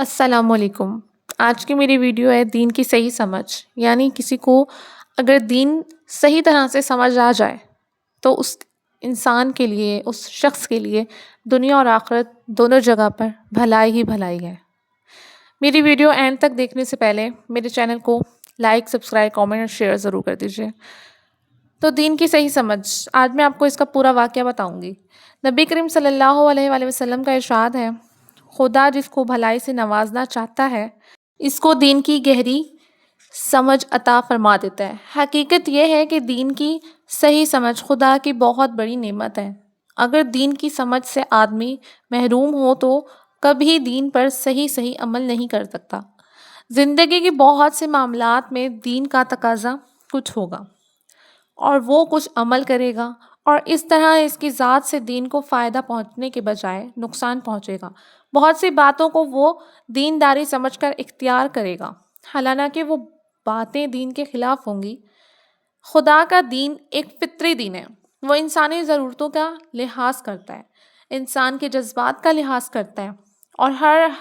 السلام علیکم۔ آج کی میری ویڈیو ہے دین کی صحیح سمجھ، یعنی کسی کو اگر دین صحیح طرح سے سمجھ آ جائے تو اس انسان کے لیے، اس شخص کے لیے دنیا اور آخرت دونوں جگہ پر بھلائی ہی بھلائی ہے۔ میری ویڈیو اینڈ تک دیکھنے سے پہلے میرے چینل کو لائک، سبسکرائب، کامنٹ اور شیئر ضرور کر دیجیے۔ تو دین کی صحیح سمجھ، آج میں آپ کو اس کا پورا واقعہ بتاؤں گی۔ نبی کریم صلی اللہ علیہ وآلہ وسلم کا ارشاد ہے، خدا جس کو بھلائی سے نوازنا چاہتا ہے اس کو دین کی گہری سمجھ عطا فرما دیتا ہے۔ حقیقت یہ ہے کہ دین کی صحیح سمجھ خدا کی بہت بڑی نعمت ہے۔ اگر دین کی سمجھ سے آدمی محروم ہو تو کبھی دین پر صحیح عمل نہیں کر سکتا۔ زندگی کے بہت سے معاملات میں دین کا تقاضا کچھ ہوگا اور وہ کچھ عمل کرے گا، اور اس طرح اس کی ذات سے دین کو فائدہ پہنچنے کے بجائے نقصان پہنچے گا۔ بہت سی باتوں کو وہ دینداری سمجھ کر اختیار کرے گا، حالانکہ وہ باتیں دین کے خلاف ہوں گی۔ خدا کا دین ایک فطری دین ہے۔ وہ انسانی ضرورتوں کا لحاظ کرتا ہے، انسان کے جذبات کا لحاظ کرتا ہے، اور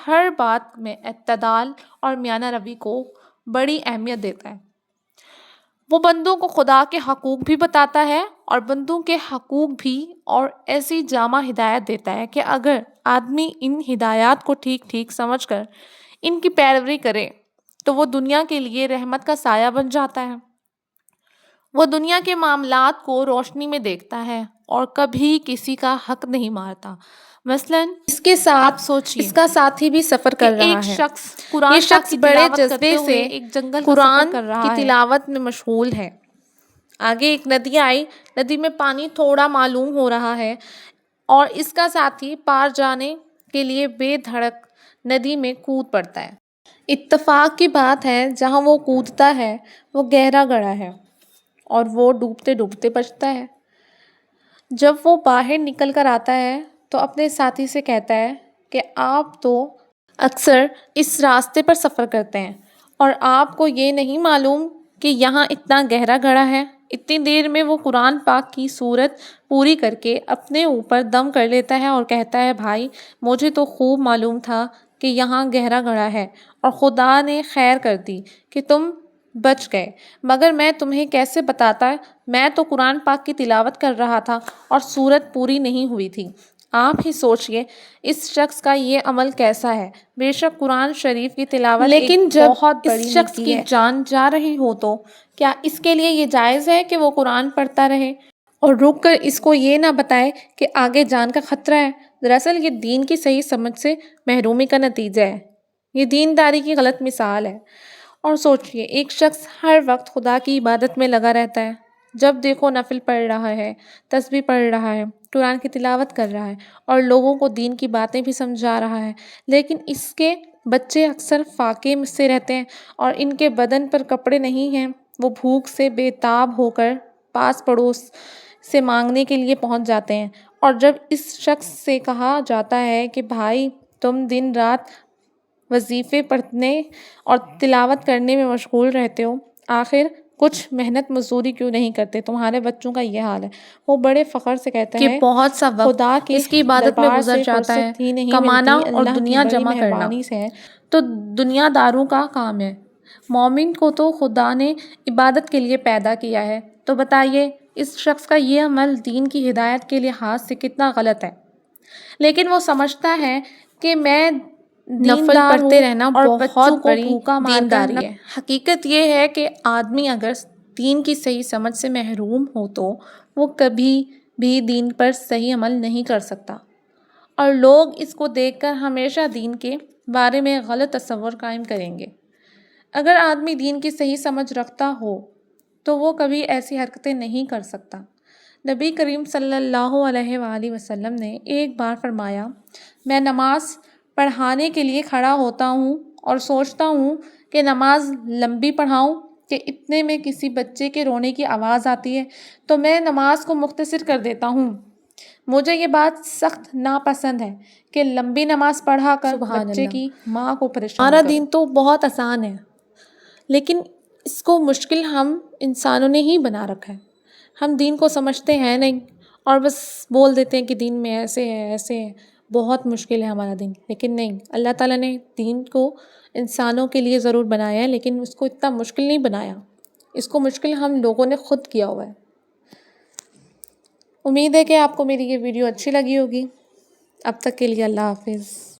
ہر بات میں اعتدال اور میانہ روی کو بڑی اہمیت دیتا ہے۔ وہ بندوں کو خدا کے حقوق بھی بتاتا ہے اور بندوں کے حقوق بھی، اور ایسی جامع ہدایت دیتا ہے کہ اگر آدمی ان ہدایات کو ٹھیک سمجھ کر ان کی پیروی کرے تو وہ دنیا کے لیے رحمت کا سایہ بن جاتا ہے۔ وہ دنیا کے معاملات کو روشنی میں دیکھتا ہے اور کبھی کسی کا حق نہیں مارتا۔ مثلاً اس کے ساتھ سوچیے، اس کا ساتھی بھی سفر کر رہا ہے، یہ شخص بڑے جذبے سے ایک جنگل قرآن کی تلاوت میں مشغول ہے۔ آگے ایک ندی آئی، ندی میں پانی تھوڑا معلوم ہو رہا ہے اور اس کا ساتھی پار جانے کے لیے بے دھڑک ندی میں کود پڑتا ہے۔ اتفاق کی بات ہے جہاں وہ کودتا ہے وہ گہرا گڑھا ہے اور وہ ڈوبتے ڈوبتے بچتا ہے۔ جب وہ باہر نکل کر آتا ہے تو اپنے ساتھی سے کہتا ہے کہ آپ تو اکثر اس راستے پر سفر کرتے ہیں اور آپ کو یہ نہیں معلوم کہ یہاں اتنا گہرا گڑھا ہے۔ اتنی دیر میں وہ قرآن پاک کی سورت پوری کر کے اپنے اوپر دم کر لیتا ہے اور کہتا ہے، بھائی مجھے تو خوب معلوم تھا کہ یہاں گہرا گڑھا ہے اور خدا نے خیر کر دی کہ تم بچ گئے، مگر میں تمہیں کیسے بتاتا، میں تو قرآن پاک کی تلاوت کر رہا تھا اور سورت پوری نہیں ہوئی تھی۔ آپ ہی سوچئے اس شخص کا یہ عمل کیسا ہے۔ بے شک قرآن شریف کی تلاوت لیکن جب اس شخص کی جان جا رہی ہو تو کیا اس کے لیے یہ جائز ہے کہ وہ قرآن پڑھتا رہے اور رک کر اس کو یہ نہ بتائے کہ آگے جان کا خطرہ ہے؟ دراصل یہ دین کی صحیح سمجھ سے محرومی کا نتیجہ ہے، یہ دینداری کی غلط مثال ہے۔ اور سوچئے ایک شخص ہر وقت خدا کی عبادت میں لگا رہتا ہے، جب دیکھو نفل پڑھ رہا ہے، تسبیح پڑھ رہا ہے، قرآن کی تلاوت کر رہا ہے اور لوگوں کو دین کی باتیں بھی سمجھا رہا ہے، لیکن اس کے بچے اکثر فاقے سے رہتے ہیں اور ان کے بدن پر کپڑے نہیں ہیں۔ وہ بھوک سے بے تاب ہو کر پاس پڑوس سے مانگنے کے لیے پہنچ جاتے ہیں، اور جب اس شخص سے کہا جاتا ہے کہ بھائی تم دن رات وظیفے پڑھنے اور تلاوت کرنے میں مشغول رہتے ہو، آخر کچھ محنت مزدوری کیوں نہیں کرتے؟ تمہارے بچوں کا یہ حال ہے۔ وہ بڑے فخر سے کہتا ہے کہ بہت سا وقت خدا کے اس کی عبادت میں گزر جاتا ہے، کمانا اور دنیا جمع کرنا تو دنیا داروں کا کام ہے۔ مومن کو تو خدا نے عبادت کے لیے پیدا کیا ہے، تو بتائیے اس شخص کا یہ عمل دین کی ہدایت کے لحاظ سے کتنا غلط ہے؟ لیکن وہ سمجھتا ہے کہ میں نفل پڑھتے رہنا اور بچوں کو بھوکا دینداری ہے۔ حقیقت یہ ہے کہ آدمی اگر دین کی صحیح سمجھ سے محروم ہو تو وہ کبھی بھی دین پر صحیح عمل نہیں کر سکتا، اور لوگ اس کو دیکھ کر ہمیشہ دین کے بارے میں غلط تصور قائم کریں گے۔ اگر آدمی دین کی صحیح سمجھ رکھتا ہو تو وہ کبھی ایسی حرکتیں نہیں کر سکتا۔ نبی کریم صلی اللہ علیہ وآلہ وسلم نے ایک بار فرمایا، میں نماز پڑھانے کے لیے کھڑا ہوتا ہوں اور سوچتا ہوں کہ نماز لمبی پڑھاؤں کہ اتنے میں کسی بچے کے رونے کی آواز آتی ہے تو میں نماز کو مختصر کر دیتا ہوں۔ مجھے یہ بات سخت ناپسند ہے کہ لمبی نماز پڑھا کر بچے کی ماں کو پریشان کروں۔ ہمارا دین تو بہت آسان ہے، لیکن اس کو مشکل ہم انسانوں نے ہی بنا رکھا ہے۔ ہم دین کو سمجھتے ہیں نہیں اور بس بول دیتے ہیں کہ دین میں ایسے ہے ایسے ہے، بہت مشکل ہے ہمارا دین، لیکن نہیں، اللہ تعالیٰ نے دین کو انسانوں کے لیے ضرور بنایا ہے، لیکن اس کو اتنا مشکل نہیں بنایا، اس کو مشکل ہم لوگوں نے خود کیا ہوا ہے۔ امید ہے کہ آپ کو میری یہ ویڈیو اچھی لگی ہوگی۔ اب تک کے لیے اللہ حافظ۔